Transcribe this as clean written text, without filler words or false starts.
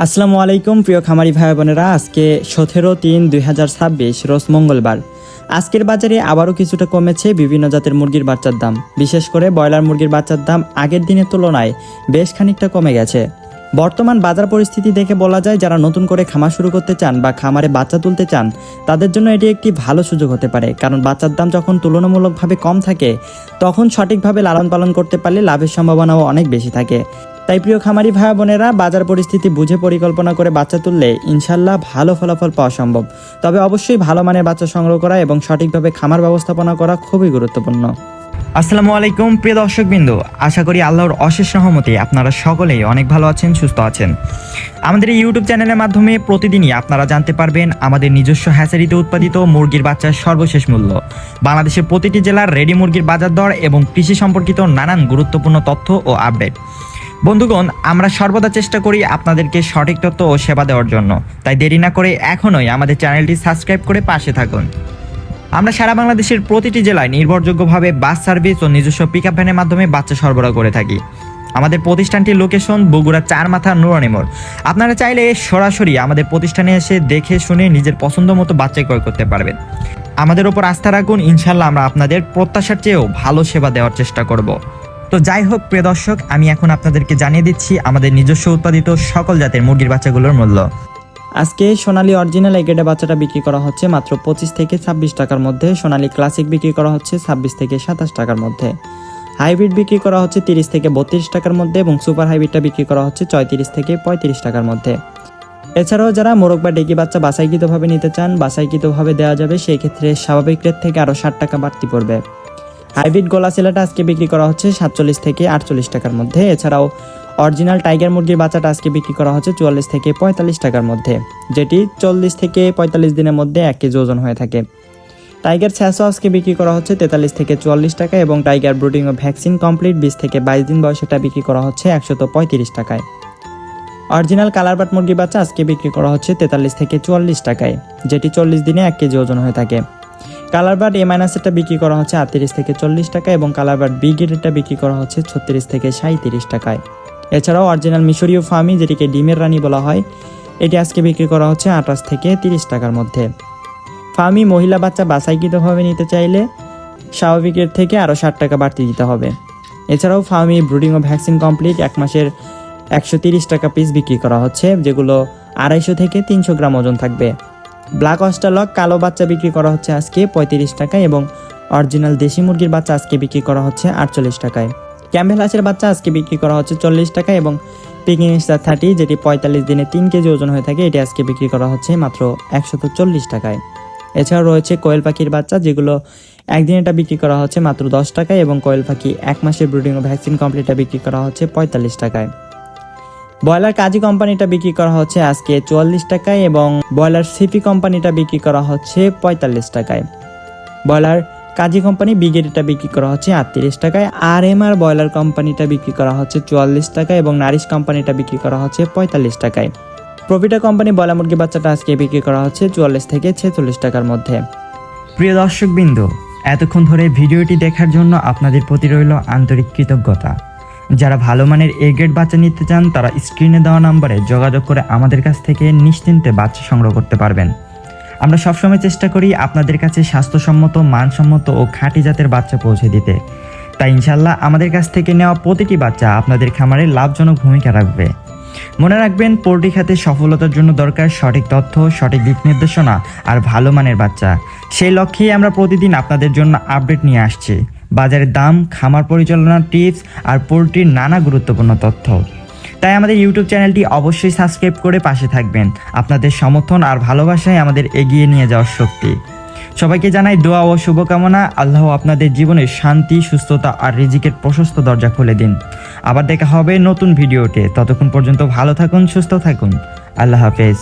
আসসালামু আলাইকুম প্রিয় খামারি ভাই বোনেরা, আজকে 17/3/2026 রোজ মঙ্গলবার। আজকের বাজারে আবারও কিছুটা কমেছে বিভিন্ন জাতের মুরগির বাচ্চার দাম। বিশেষ করে ব্রয়লার মুরগির বাচ্চার দাম আগের দিনের তুলনায় বেশ খানিকটা কমে গেছে। বর্তমান বাজার পরিস্থিতি দেখে বলা যায়, যারা নতুন করে খামার শুরু করতে চান বা খামারে বাচ্চা তুলতে চান তাদের জন্য এটি একটি ভালো সুযোগ হতে পারে। কারণ বাচ্চার দাম যখন তুলনামূলকভাবে কম থাকে তখন সঠিকভাবে লালন পালন করতে পারলে লাভের সম্ভাবনাও অনেক বেশি থাকে। তাই প্রিয় খামারি ভাই বোনেরা, বাজার পরিস্থিতি বুঝে পরিকল্পনা করে বাচ্চা তুললে ইনশাল্লাহ ভালো ফলাফল পাওয়া সম্ভব। তবে অবশ্যই ভালো মানের বাচ্চা সংগ্রহ করা এবং সঠিকভাবে খামার ব্যবস্থাপনা করা খুবই গুরুত্বপূর্ণ। আসসালামু আলাইকুম প্রিয় দর্শকবৃন্দ, আশা করি আল্লাহর অশেষ রহমতে আপনারা সকলেই অনেক ভালো আছেন, সুস্থ আছেন। আমাদের এই ইউটিউব চ্যানেলের মাধ্যমে প্রতিদিনই আপনারা জানতে পারবেন আমাদের নিজস্ব হ্যাচারিতে উৎপাদিত মুরগির বাচ্চার সর্বশেষ মূল্য, বাংলাদেশের প্রতিটি জেলার রেডি মুরগির বাজার দর এবং কৃষি সম্পর্কিত নানান গুরুত্বপূর্ণ তথ্য ও আপডেট। বন্ধুগণ, আমরা সর্বদা চেষ্টা করি আপনাদেরকে সঠিক তথ্য ও সেবা দেওয়ার জন্য। তাই দেরি না করে এখনই আমাদের চ্যানেলটি সাবস্ক্রাইব করে পাশে থাকুন। আমরা সারা বাংলাদেশের প্রতিটি জেলায় নির্ভরযোগ্যভাবে বাস সার্ভিস ও নিজস্ব পিকআপ ভ্যানের মাধ্যমে বাচ্চা সরবরাহ করে থাকি। আমাদের প্রতিষ্ঠানটির লোকেশন বগুড়া চারমাথা নুরানি মোড়। আপনারা চাইলে সরাসরি আমাদের প্রতিষ্ঠানে এসে দেখে শুনে নিজের পছন্দ মতো বাচ্চা ক্রয় করতে পারবেন। আমাদের ওপর আস্থা রাখুন, ইনশাল্লাহ আমরা আপনাদের প্রত্যাশার চেয়েও ভালো সেবা দেওয়ার চেষ্টা করব। তো যাই হোক প্রিয় দর্শক, আমি এখন আপনাদেরকে জানিয়ে দিচ্ছি আমাদের নিজস্ব উৎপাদিত সকল জাতের মুরগির বাচ্চাগুলোর মূল্য। আজকে সোনালী অরিজিনাল এগ্রেডের বাচ্চাটা বিক্রি করা হচ্ছে মাত্র 25 থেকে 26 টাকার মধ্যে। সোনালী ক্লাসিক বিক্রি করা হচ্ছে 26 থেকে 27 টাকার মধ্যে। হাইব্রিড বিক্রি করা হচ্ছে 30 থেকে 32 টাকার মধ্যে এবং সুপার হাইব্রিডটা বিক্রি করা হচ্ছে 34 থেকে 35 টাকার মধ্যে। এছাড়াও যারা মোরগ বা ডেকি বাচ্চা বাছাইকৃতভাবে নিতে চান, বাছাইকৃতভাবে দেওয়া যাবে, সেই ক্ষেত্রে স্বাভাবিক রেট থেকে আরও 60 টাকা বাড়তি পড়বে। হাইব্রিড গোলা সেলাটা আজকে বিক্রি করা হচ্ছে 47 থেকে 48 টাকার মধ্যে। এছাড়াও অরিজিনাল টাইগার মুরগির বাচ্চাটা আজকে বিক্রি করা হচ্ছে 44 থেকে 45 টাকার মধ্যে, যেটি 40 থেকে 45 দিনের মধ্যে 1 কেজি ওজন হয়ে থাকে। টাইগার ছ্যাঁচো আজকে বিক্রি করা হচ্ছে 43 থেকে 44 টাকা এবং টাইগার ব্রুডিং ও ভ্যাকসিন কমপ্লিট 20 থেকে 22 দিন বয়সেটা বিক্রি করা হচ্ছে 135 টাকায়। অরিজিনাল কালারবাট মুরগির বাচ্চা আজকে বিক্রি করা হচ্ছে 43 থেকে 44 টাকায়, যেটি 40 দিনে 1 কেজি ওজন হয়ে থাকে। কালারবাট A- বিক্রি করা হচ্ছে 38 থেকে 40 টাকা এবং কালারবাট বি গ্রেডেরটা বিক্রি করা হচ্ছে 36 থেকে 37 টাকায়। এছাড়াও অরিজিনাল মিশরীয় ফার্মি, যেটিকে ডিমের রানী বলা হয়, এটি আজকে বিক্রি করা হচ্ছে 28 থেকে 30 টাকার মধ্যে। ফার্মি মহিলা বাচ্চা বাছাইকৃতভাবে নিতে চাইলে স্বাভাবিক রেট থেকে আরও 60 টাকা বাড়তি দিতে হবে। এছাড়াও ফার্মি ব্রুডিং ও ভ্যাকসিন কমপ্লিট 1 মাসের 130 টাকা পিস বিক্রি করা হচ্ছে, যেগুলো 250 থেকে 300 গ্রাম ওজন থাকবে। ব্ল্যাক অস্ট্রালক কালো বাচ্চা বিক্রি করা হচ্ছে আজকে 35 টাকায় এবং অরিজিনাল দেশি মুরগির বাচ্চা আজকে বিক্রি করা হচ্ছে 48 টাকায়। ক্যাম্বেল হাঁসের বাচ্চা আজকে বিক্রি করা হচ্ছে 40 টাকায় এবং পিকিং স্টার 30, যেটি 45 দিনে 3 কেজি ওজন হয়ে থাকে, এটি আজকে বিক্রি করা হচ্ছে মাত্র 140 টাকায়। এছাড়াও রয়েছে কোয়েল পাখির বাচ্চা, যেগুলো একদিন এটা বিক্রি করা হচ্ছে মাত্র 10 টাকায় এবং কোয়েল পাখি 1 মাসের ব্রিডিং ও ভ্যাকসিন কমপ্লিটটা বিক্রি করা হচ্ছে 45 টাকায়। ব্রয়লার কাজী কোম্পানিটা বিক্রি করা হচ্ছে আজকে 44 টাকায় এবং ব্রয়লার সিপি কোম্পানিটা বিক্রি করা হচ্ছে 45 টাকায়। ব্রয়লার কাজী কোম্পানি বিগেডিটা বিক্রি করা হচ্ছে 38 টাকায়। RMR ব্রয়লার কোম্পানিটা বিক্রি করা হচ্ছে 44 টাকায় এবং নারিশ কোম্পানিটা বিক্রি করা হচ্ছে 45 টাকায়। প্রফিটা কোম্পানি ব্রয়লার মুরগি বাচ্চাটা আজকে বিক্রি করা হচ্ছে 44 থেকে 46 টাকার মধ্যে। প্রিয় দর্শকবৃন্দ, এতক্ষণ ধরে ভিডিওটি দেখার জন্য আপনাদের প্রতি রইল আন্তরিক কৃতজ্ঞতা। যারা ভালো মানের এ গ্রেড বাচ্চা নিতে চান তারা স্ক্রিনে দেওয়া নম্বরে যোগাযোগ করে আমাদের কাছ থেকে নিশ্চিন্তে বাচ্চা সংগ্রহ করতে পারবেন। আমরা সবসময় চেষ্টা করি আপনাদের কাছে স্বাস্থ্যসম্মত, মানসম্মত ও খাঁটি জাতের বাচ্চা পৌঁছে দিতে। তাই ইনশাল্লাহ আমাদের কাছ থেকে নেওয়া প্রতিটি বাচ্চা আপনাদের খামারে লাভজনক ভূমিকা রাখবে। মনে রাখবেন, পোল্ট্রি খাতে সফলতার জন্য দরকার সঠিক তথ্য, সঠিক দিক নির্দেশনা আর ভালো মানের বাচ্চা। সেই লক্ষ্যেই আমরা প্রতিদিন আপনাদের জন্য আপডেট নিয়ে আসছি, বাজারের দাম, খামার পরিচালনার টিপস আর পোল্ট্রির নানা গুরুত্বপূর্ণ তথ্য। তাই আমাদের ইউটিউব চ্যানেলটি অবশ্যই সাবস্ক্রাইব করে পাশে থাকবেন। আপনাদের সমর্থন আর ভালোবাসায় আমাদের এগিয়ে নিয়ে যাওয়ার শক্তি। সবাইকে জানাই দোয়া ও শুভকামনা। আল্লাহ আপনাদের জীবনে শান্তি, সুস্থতা আর রিজিকের প্রশস্ত দরজা খুলে দিন। আবার দেখা হবে নতুন ভিডিওতে। ততক্ষণ পর্যন্ত ভালো থাকুন, সুস্থ থাকুন। আল্লাহ হাফেজ।